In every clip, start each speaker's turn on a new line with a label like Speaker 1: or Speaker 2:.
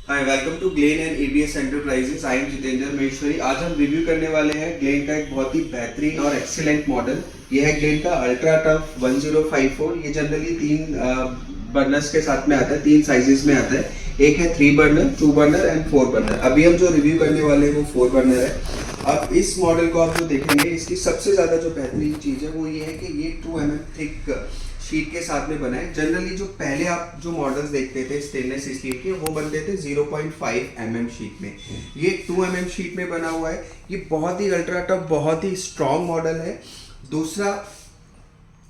Speaker 1: Hi, welcome to Glen and ABS enterprises. I am Jitendra Maheshwari. आज हम review करने वाले हैं ग्लेन का एक बहुत ही बेहतरीन और एक्सीलेंट मॉडल। ये है ग्लेन का अल्ट्रा टफ 1054। ये जनरली तीन बर्नर्स के साथ में आता है, तीन साइजेस में आता है। एक है 3 बर्नर, 2 बर्नर एंड 4 बर्नर। अभी हम जो रिव्यू करने वाले हैं वो 4 बर्नर है। अब इस मॉडल को आप जो देखेंगे, इसकी सबसे ज़्यादा जो बेहतरीन चीज़ है वो ये है कि ये 2 mm थिक शीट के साथ में बना है। जनरली जो पहले आप जो मॉडल्स देखते थे स्टेनलेस स्टील के, वो बनते थे 0.5 mm शीट में। ये 2 mm शीट में बना हुआ है। ये बहुत ही अल्ट्रा टफ, बहुत ही स्ट्रॉन्ग मॉडल है। दूसरा,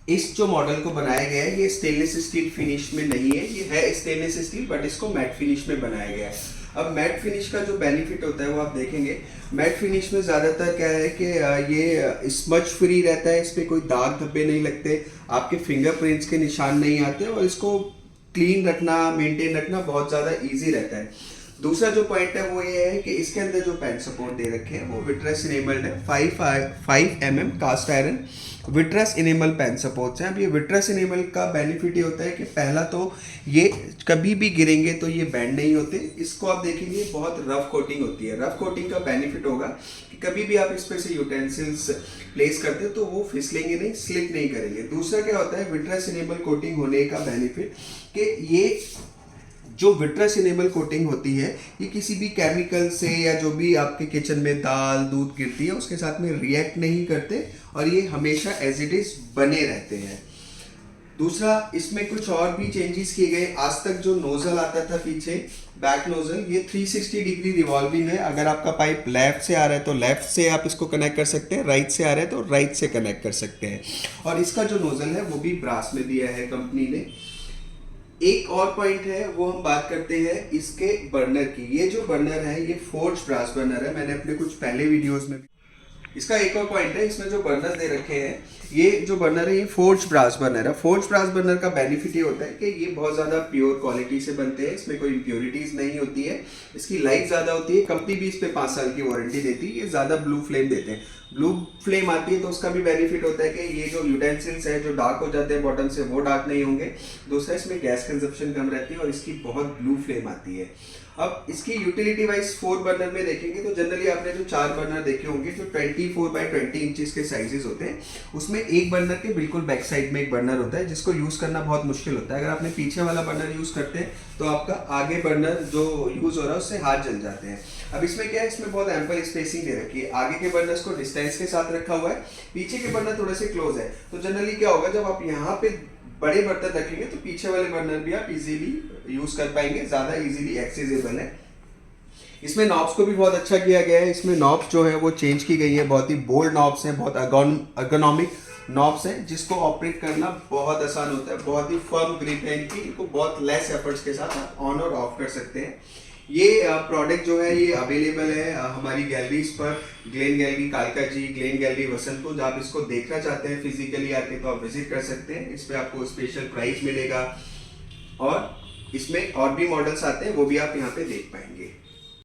Speaker 1: इस जो मॉडल को बनाया गया है ये स्टेनलेस स्टील फिनिश में नहीं है, ये है स्टेनलेस स्टील बट इसको मैट फिनिश में बनाया गया है। अब मैट फिनिश का जो बेनिफिट होता है वो आप देखेंगे। मैट फिनिश में ज़्यादातर क्या है कि ये स्मच फ्री रहता है, इस पर कोई दाग धब्बे नहीं लगते, आपके फिंगरप्रिंट्स के निशान नहीं आते और इसको क्लीन रखना, मेंटेन रखना बहुत ज़्यादा इजी रहता है। दूसरा जो पॉइंट है वो ये है कि इसके अंदर जो पैन सपोर्ट दे रखे हैं वो विट्रस इनेबल्ड है। 5 mm cast iron vitreous enamel pan supports हैं। अब ये विट्रस इनेबल का बेनिफिट ये होता है कि पहला तो ये कभी भी गिरेंगे तो ये बैंड नहीं होते। इसको आप देखेंगे बहुत रफ कोटिंग होती है। रफ कोटिंग का बेनिफिट होगा कि कभी भी आप इस पर से यूटेंसिल्स प्लेस करते हो तो वो फिसलेंगे नहीं, स्लिप नहीं करेंगे। दूसरा क्या होता है विट्रस इनेबल कोटिंग होने का बेनिफिट कि ये जो विट्रस इनेबल कोटिंग होती है ये किसी भी केमिकल से या जो भी आपके किचन में दाल दूध गिरती है उसके साथ में रिएक्ट नहीं करते और ये हमेशा एज इट इज बने रहते हैं। दूसरा, इसमें कुछ और भी चेंजेस किए गए। आज तक जो नोजल आता था पीछे, बैक नोजल, ये 360 डिग्री रिवॉल्विंग है। अगर आपका पाइप लेफ्ट से आ रहा है तो लेफ्ट से आप इसको कनेक्ट कर सकते हैं, राइट से आ रहा है तो राइट से कनेक्ट कर सकते हैं। और इसका जो नोजल है वो भी ब्रास में दिया है कंपनी ने। एक और पॉइंट है वो हम बात करते हैं इसके बर्नर की। ये जो बर्नर है ये फोर्ज ब्रास बर्नर है। मैंने अपने कुछ पहले वीडियोस में इसका एक और पॉइंट है, इसमें जो बर्नर दे रखे हैं, ये जो बर्नर है ये फोर्ज ब्रास बर्नर है। फोर्ज ब्रास बर्नर का बेनिफिट ये होता है कि ये बहुत ज़्यादा प्योर क्वालिटी से बनते हैं, इसमें कोई इम्प्योरिटीज़ नहीं होती है, इसकी लाइफ ज़्यादा होती है। कंपनी भी इस पर 5 साल की वारंटी देती है। ये ज़्यादा ब्लू फ्लेम देते हैं। ब्लू फ्लेम आती है तो उसका भी बेनिफिट होता है कि ये जो यूटेंसिल्स है जो डार्क हो जाते हैं बॉटम से, वो डार्क नहीं होंगे। दूसरा, इसमें गैस कंजप्शन कम रहती है और इसकी बहुत ब्लू फ्लेम आती है। अब इसकी यूटिलिटी वाइज 4 बर्नर में देखेंगे तो जनरली आपने जो 4 बर्नर देखे होंगे जो 24x20 इंचेस के साइजेस होते हैं, उसमें एक बर्नर के बिल्कुल बैक साइड में एक बर्नर होता है जिसको यूज़ करना बहुत मुश्किल होता है। अगर आपने पीछे वाला बर्नर यूज़ करते हैं तो आपका आगे बर्नर जो यूज़ हो रहा है उससे हाथ जल जाते हैं। अब इसमें क्या है, इसमें बहुत एम्पल स्पेसिंग दे रखी है। आगे के बर्नर्स को डिस्टेंस के साथ रखा हुआ है, पीछे के बर्नर थोड़े से क्लोज है। तो जनरली क्या होगा, जब आप यहाँ पे बड़े बर्तन रखेंगे तो पीछे वाले बर्नर भी आप इजीली यूज कर पाएंगे, ज़्यादा इजीली एक्सेसिबल है। इसमें नॉब्स को भी बहुत अच्छा किया गया है। इसमें नॉब्स जो है वो चेंज की गई है, बहुत ही बोल्ड नॉब्स हैं, बहुत अर्गोनॉमिक नॉब्स हैं जिसको ऑपरेट करना बहुत आसान होता है। बहुत ही फर्म ग्रिप है इनकी, इनको बहुत लेस एफर्ट्स के साथ आप ऑन और ऑफ कर सकते हैं। ये प्रोडक्ट जो है ये अवेलेबल है हमारी गैलरीज पर, ग्लेन गैलरी कालका जी, ग्लेन गैलरी वसंतपुर। आप इसको देखना चाहते हैं फिजिकली आके तो आप विजिट कर सकते हैं। इस पर आपको स्पेशल प्राइस मिलेगा और इसमें और भी मॉडल्स आते हैं, वो भी आप यहाँ पे देख पाएंगे।